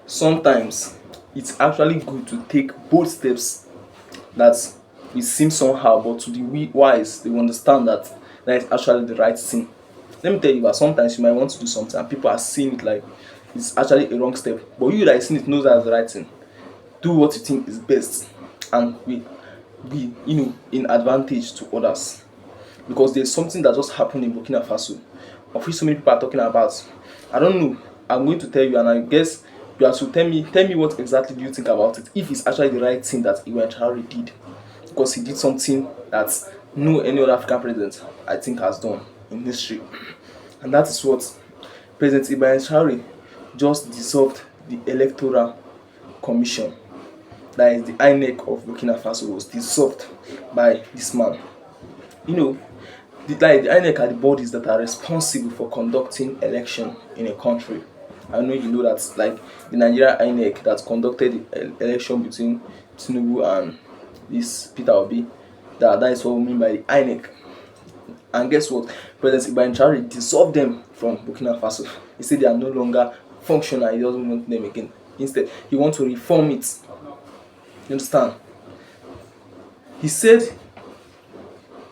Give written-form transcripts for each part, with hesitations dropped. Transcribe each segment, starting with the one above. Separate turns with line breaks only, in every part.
sometimes it's actually good to take bold steps that it seems somehow, but to the wise, they will understand that that is actually the right thing. Let me tell you that sometimes you might want to do something and people are seeing it like it's actually a wrong step, but you that is seeing it knows that's the right thing. Do what you think is best and be in advantage to others, because there's something that just happened in Burkina Faso of which so many people are talking about. I don't know. I'm going to tell you, and I guess you have to tell me what exactly do you think about it. If it's actually the right thing that Ibrahim Traoré did, because he did something that no any other African president I think has done in history, and that is what President Ibrahim Traoré just dissolved the Electoral Commission. That is the INEC of Burkina Faso was dissolved by this man. You know, the INEC are the bodies that are responsible for conducting election in a country. I know you know that, like the Nigeria INEC that conducted the election between Tinubu and this Peter Obi. That is what we mean by the INEC. And guess what? President Ibrahim Traoré dissolved them from Burkina Faso. He said they are no longer functional. He doesn't want them again. Instead, he wants to reform it. You understand? He said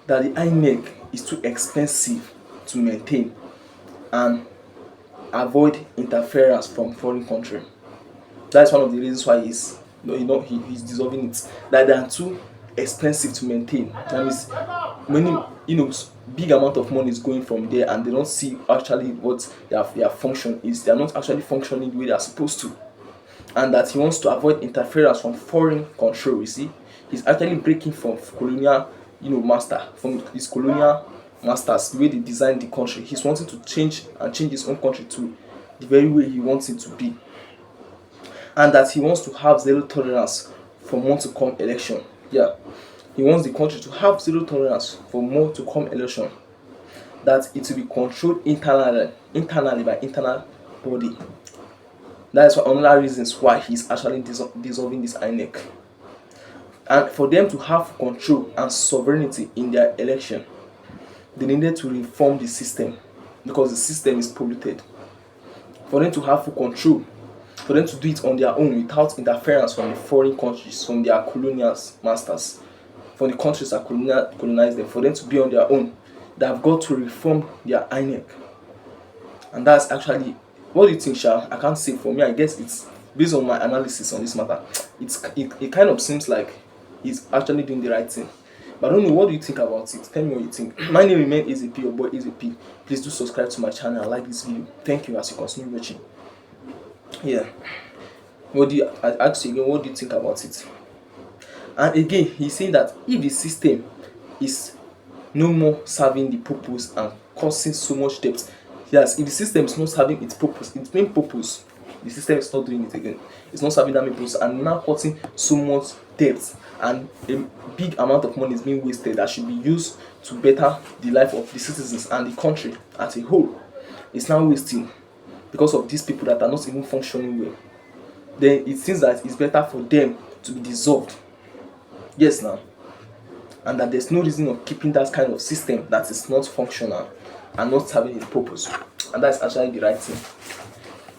that the INEC is too expensive to maintain and avoid interference from foreign country. That's one of the reasons why he's dissolving it. That they are too expensive to maintain. That means many big amount of money is going from there, and they don't see actually what their function is. They are not actually functioning the way they are supposed to, and that he wants to avoid interference from foreign control. You see, he's actually breaking from colonial from his colonial masters, the way they designed the country. He's wanting to change his own country to the very way he wants it to be, and that he wants to have zero tolerance for more to come election. Yeah, he wants the country to have zero tolerance for more to come election. That it will be controlled internally by internal body. That's another reasons why he's actually dissolving this INEC. And for them to have control and sovereignty in their election, they needed to reform the system, because the system is polluted. For them to have full control, for them to do it on their own without interference from the foreign countries, from their colonial masters, from the countries that colonized them, for them to be on their own, they have got to reform their INEC. And that's actually, what do you think, Sha? I can't say. For me, I guess it's based on my analysis on this matter. It kind of seems like he's actually doing the right thing. But I don't know, what do you think about it? Tell me what you think. My name remains AZP, your boy AZP. Please do subscribe to my channel and like this video. Thank you as you continue watching. Yeah. I ask you again, what do you think about it? And again, he's saying that if the system is no more serving the purpose and causing so much debt, yes, if the system is not serving its purpose, its main purpose, the system is not doing it again. It's not serving that main purpose, and now causing so much debt, and a big amount of money is being wasted that should be used to better the life of the citizens and the country as a whole. It's now wasting because of these people that are not even functioning well. Then it seems that it's better for them to be dissolved. Yes, now. And that there's no reason of keeping that kind of system that is not functional and not serving its purpose. And that's actually the right thing.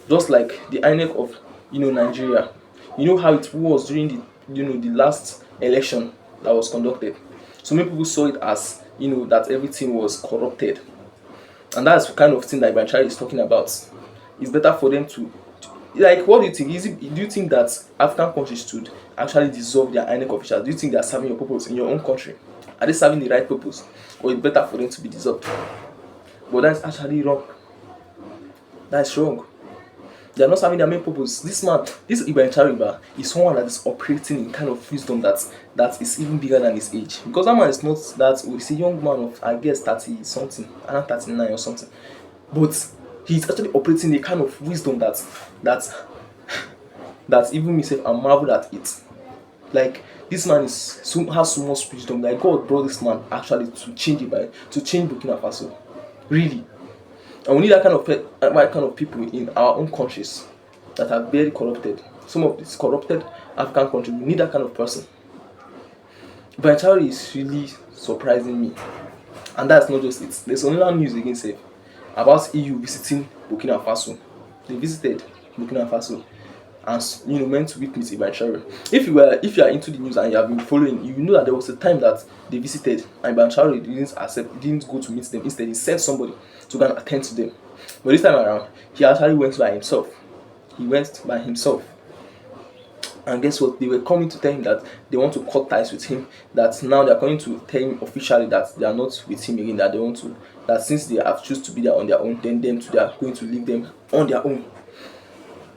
Just like the INEC of Nigeria. You know how it was during the last election that was conducted. So many people saw it as that everything was corrupted. And that's the kind of thing that Ibrahim Traoré is talking about. It's better for them to, like, what do you think? Do you think that African countries should actually dissolve their INEC officials? Do you think they are serving your purpose in your own country? Are they serving the right purpose? Or it's better for them to be dissolved? But that's actually wrong. That's wrong. They are not serving their main purpose. This Ibrahim Traoré is someone that is operating in kind of wisdom that is even bigger than his age. Because that man is not that old. He's a young man of, I guess, 30 something, around 39 or something. But he's actually operating a kind of wisdom that even myself, I marvel at it. Like, this man has so much wisdom that God brought this man actually to change Burkina Faso. Really. And we need that kind of people in our own countries that are very corrupted. Some of these corrupted African countries, we need that kind of person. But Traoré is really surprising me. And that's not just it. There's another news again, say, about EU visiting Burkina Faso. They visited Burkina Faso. and meant to meet Ibrahim Traoré. If you are into the news and you have been following, you know that there was a time that they visited and Ibrahim Traoré didn't go to meet them. Instead, he sent somebody to go and attend to them. But this time around, he actually went by himself. He went by himself. And guess what? They were coming to tell him that they want to cut ties with him. That now they are going to tell him officially that they are not with him again. That they want to, that since they have choose to be there on their own, then them too, they are going to leave them on their own.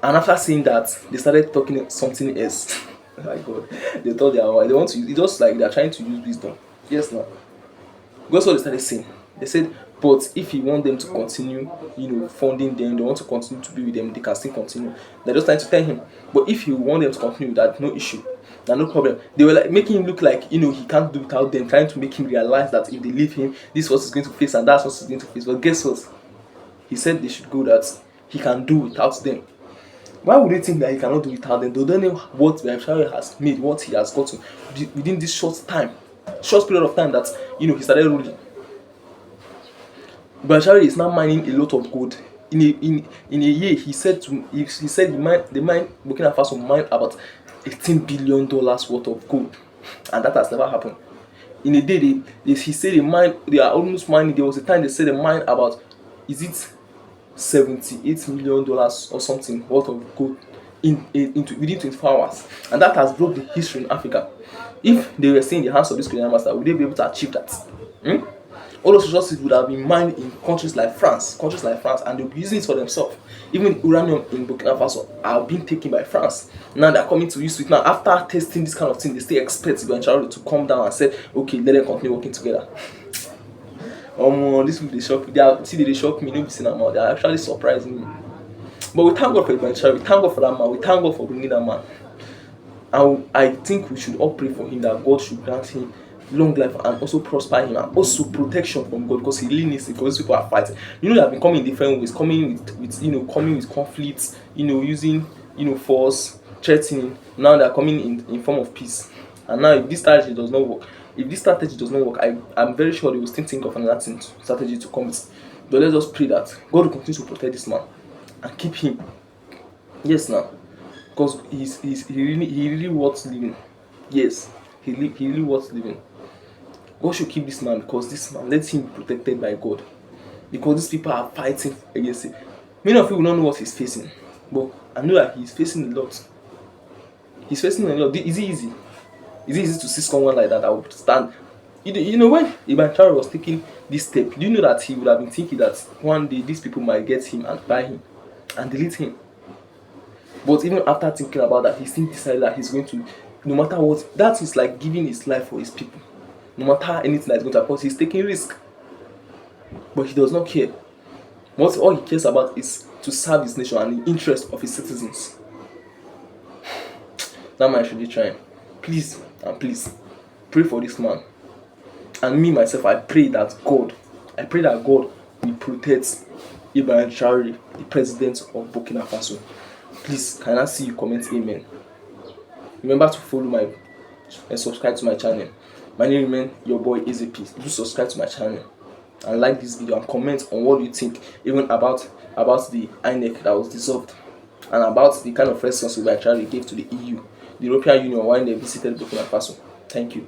And after saying that, they started talking something else. Oh my God, they thought they want to use it, just like they are trying to use wisdom. Yes, now. Guess what they started saying? They said, but if you want them to continue, funding them, they want to continue to be with them, they can still continue. They're just trying to tell him. But if you want them to continue, that no issue, that no problem. They were like making him look like he can't do without them, trying to make him realize that if they leave him, this is what he's going to face and that's what he's going to face. But guess what? He said they should go, that he can do without them. Why would they think that he cannot do without them? They don't know what Traore has made, what he has gotten within this short period of time that he started ruling. But Traore is now mining a lot of gold. In a year, he said the mine Burkina Faso mined about $18 billion worth of gold, and that has never happened. In a day, he said they are almost mining. There was a time they said they mine about, is it $78 million or something worth of gold within 24 hours, and that has broke the history in Africa. If they were staying in the hands of this colonial master, would they be able to achieve that? All those resources would have been mined in countries like France, and they'll be using it for themselves. Even uranium in Burkina Faso are being taken by France. Now they're coming to use it. Now, after testing this kind of thing, they still expect Ibrahim Traoré to come down and say, okay, let them continue working together. This will they shock me. They shock me. They're actually surprising me. But we thank God for Ibrahim Traoré. We thank God for that man. We thank God for bringing that man. And I think we should all pray for him, that God should grant him long life and also prosper him, and also protection from God, because he really needs it, because people are fighting. They have been coming in different ways, coming with conflicts, using force, threatening. Now they are coming in form of peace. And now if this strategy does not work, I'm very sure they will still think of another strategy to come with. But let's just pray that God will continue to protect this man and keep him. Yes, now, because he really worth living. Yes, he really worth living. God should keep this man, because this man, let him be protected by God, because these people are fighting against it. Many of you will not know what he's facing, but I know that he's facing a lot. Is it easy? Is it easy to see someone like that would stand? When Ibrahim Traoré was taking this step, do you know that he would have been thinking that one day these people might get him and buy him and delete him? But even after thinking about that, he still decided that he's going to, no matter what, that is like giving his life for his people. No matter anything that's going to happen, he's taking risk. But he does not care. All he cares about is to serve his nation and the interest of his citizens. That man should be trying. Please pray for this man. And me myself, I pray that God will protect Ibrahim Traoré, the president of Burkina Faso. Please, can I see you comment amen? Remember to follow and subscribe to my channel. My name remains your boy AZP. Do subscribe to my channel and like this video and comment on what you think, even about the INEC that was dissolved, and about the kind of response Ibrahim Traoré gave to the EU, the European Union, when they visited Burkina Faso. Thank you.